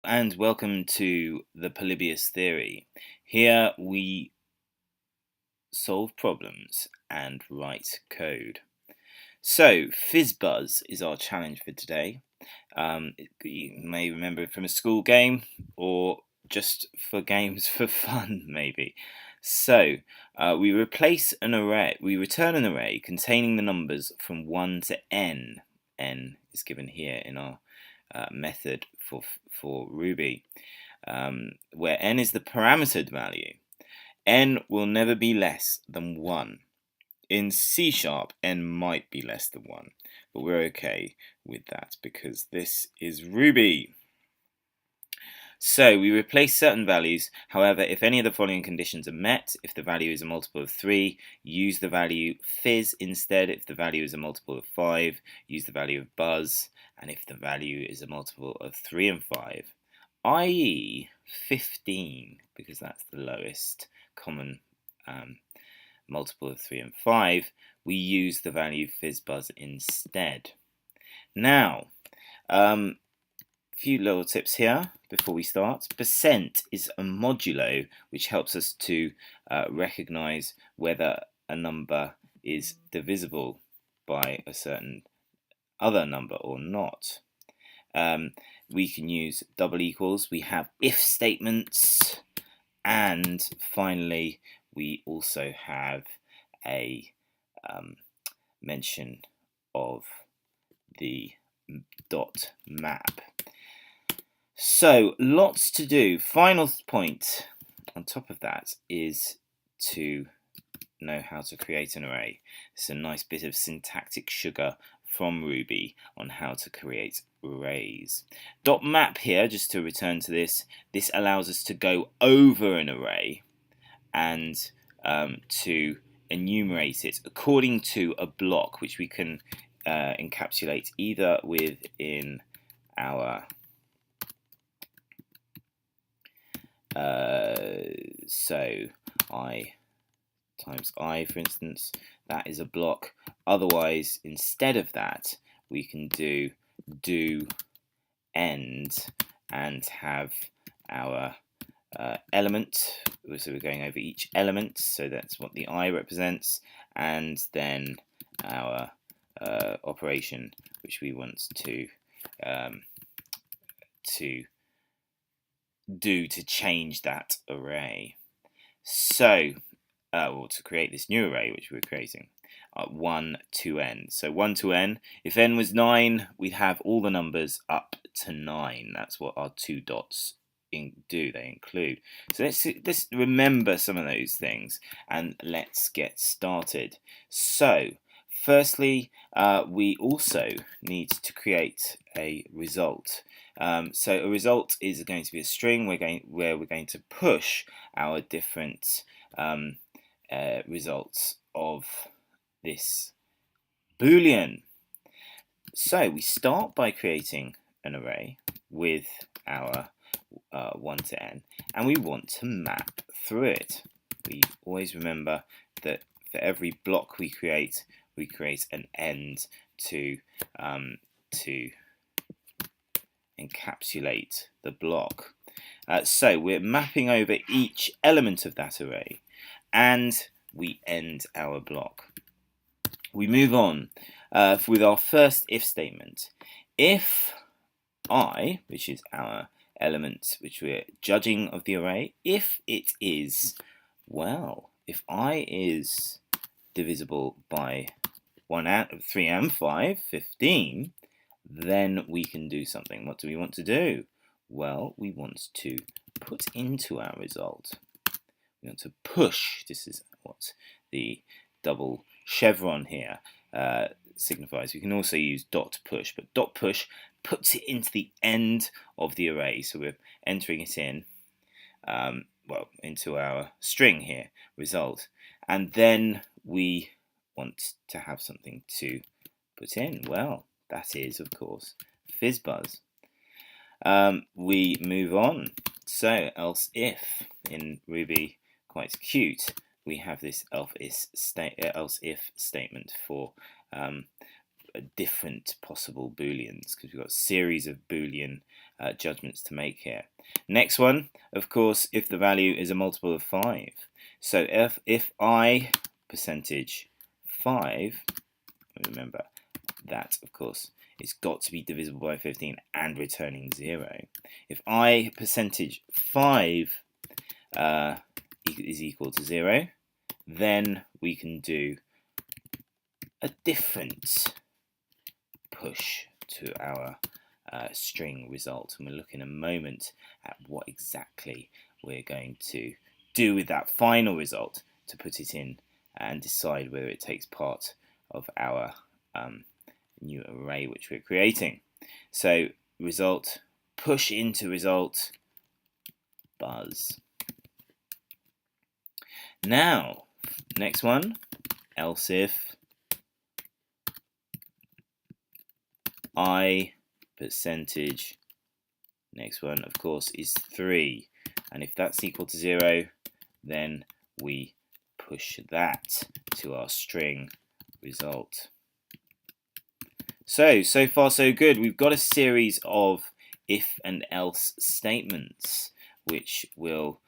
And welcome to the Polybius theory. Here we solve problems and write code. So, fizzbuzz is our challenge for today. You may remember it from a school game or just for games for fun, maybe. So, we replace an array, we return an array containing the numbers from 1 to n. N is given here in our method for Ruby, where n is the parametered value. N will never be less than 1. In C#, n might be less than 1, but we're okay with that because this is Ruby. So we replace certain values. However, if any of the following conditions are met, if the value is a multiple of 3, use the value fizz instead. If the value is a multiple of 5, use the value of buzz. And if the value is a multiple of 3 and 5, i.e. 15, because that's the lowest common multiple of 3 and 5, we use the value fizzbuzz instead. Now, few little tips here before we start. Percent is a modulo which helps us to recognize whether a number is divisible by a certain other number or not. We can use double equals. We have if statements, and finally we also have a mention of the dot map. So, lots to do. Final point on top of that is to know how to create an array. It's a nice bit of syntactic sugar from Ruby on how to create arrays. Dot map here, just to return to this allows us to go over an array and to enumerate it according to a block, which we can encapsulate either within our so I times I, for instance, that is a block. Otherwise, instead of that, we can do end and have our element. So we're going over each element, so that's what the I represents, and then our operation, which we want to do to change that array. So, or to create this new array which we're creating, 1 to n. So 1 to n, if n was 9, we'd have all the numbers up to 9. That's what our two dots do, they include. So let's remember some of those things and let's get started. So, firstly, we also need to create a result. So a result is going to be a string where we're going to push our different results of this Boolean. So we start by creating an array with our 1 to n, and we want to map through it. We always remember that for every block we create an end to encapsulate the block. So we're mapping over each element of that array, and we end our block. We move on with our first if statement. If I, which is our element which we're judging of the array, if it is, well, if I is divisible by 1 out of 3 and 5, 15, then we can do something. What do we want to do? Well, we want to put into our result. We want to push. This is what the double chevron here signifies. We can also use dot push, but dot push puts it into the end of the array. So we're entering it in, into our string here, result. And then we want to have something to put in. Well, that is, of course, fizzbuzz. We move on. So, else if in Ruby, quite cute. We have this else if statement for different possible booleans, because we've got a series of boolean judgments to make here. Next one, of course, if the value is a multiple of 5. So if I percentage 5, remember that, of course, it's got to be divisible by 15 and returning 0. If I percentage 5 is equal to 0, then we can do a different push to our string result, and we'll look in a moment at what exactly we're going to do with that final result to put it in and decide whether it takes part of our new array which we're creating. So result, push into result, buzz. Now, next one, else if I percentage, next one of course is 3, and if that's equal to 0, then we push that to our string result. So far so good. We've got a series of if and else statements which will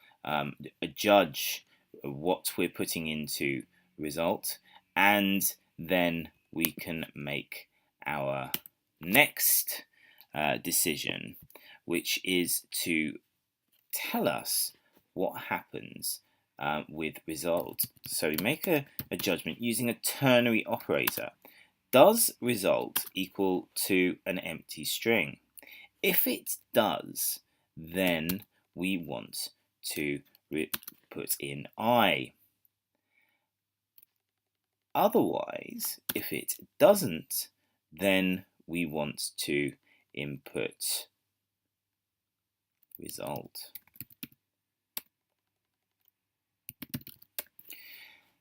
judge what we're putting into result, and then we can make our next decision, which is to tell us what happens with result. So we make a judgment using a ternary operator. Does result equal to an empty string? If it does, then we want to put in I. Otherwise, if it doesn't, then we want to input result.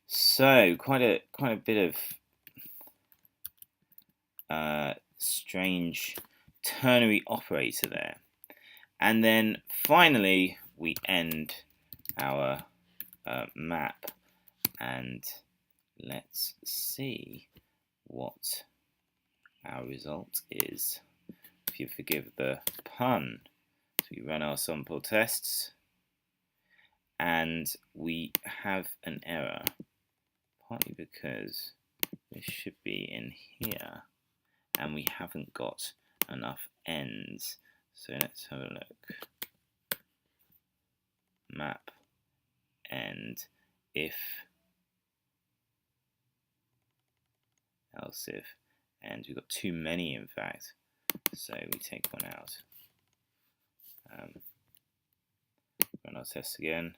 So quite a bit of strange ternary operator there, and then finally we end our map, and let's see what our result is. If you forgive the pun. So we run our sample tests and we have an error, partly because this should be in here and we haven't got enough ends. So let's have a look. Map end if, else if, and we've got too many in fact, so we take one out. Run our tests again,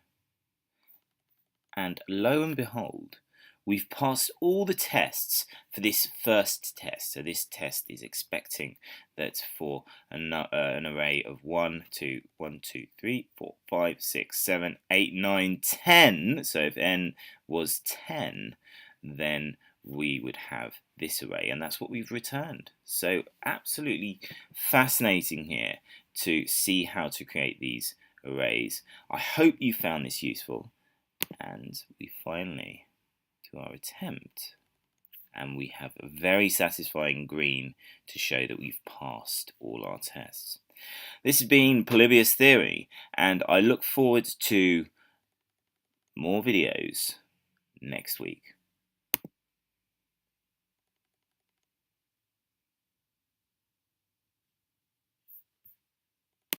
and lo and behold, we've passed all the tests for this first test. So this test is expecting that for an array of 1, 2, 3, 4, 5, 6, 7, 8, 9, 10. So if n was 10, then we would have this array, and that's what we've returned. So absolutely fascinating here to see how to create these arrays. I hope you found this useful, and we finally do our attempt, and we have a very satisfying green to show that we've passed all our tests. This has been Polybius Theory, and I look forward to more videos next week.